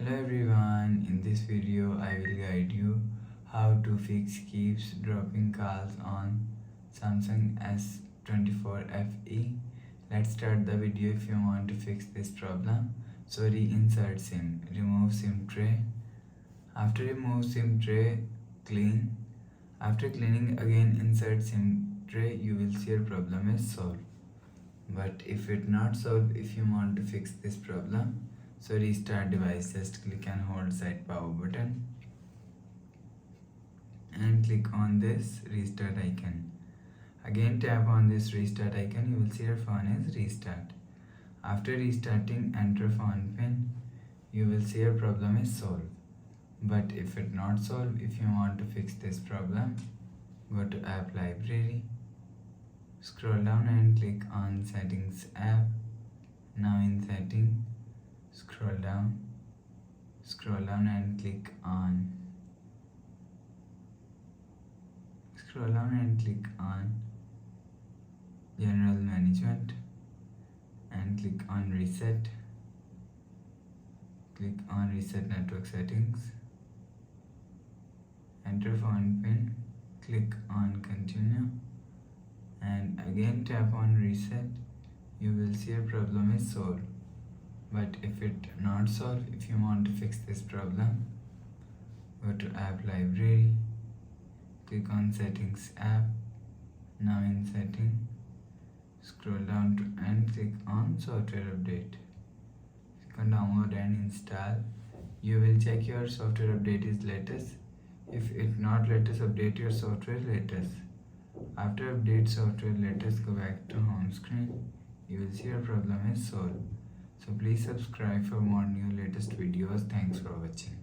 Hello everyone, in this video I will guide you how to fix keeps dropping calls on Samsung S24 Fe. Let's start the video. If you want to fix this problem, so reinsert SIM, remove SIM tray. After remove SIM tray, clean. After cleaning again insert SIM tray, you will see your problem is solved. But if it not solved, if you want to fix this problem, so restart device, just click and hold side power button and click on this restart icon. Again tap on this restart icon, you will see your phone is restart. After restarting, enter phone pin, you will see your problem is solved. But if it not solved, if you want to fix this problem, go to app library, scroll down and click on settings app. Now in setting, scroll down and click on general management and click on reset network settings, enter phone pin, click on continue and again tap on reset. You will see your problem is solved. But if it not solved, if you want to fix this problem, go to app library, click on settings app. Now in setting, scroll down and click on software update. Click on download and install. You will check your software update is latest. If it not latest, update your software latest. After update software latest, go back to home screen. You will see your problem is solved. So please subscribe for more new latest videos. Thanks for watching.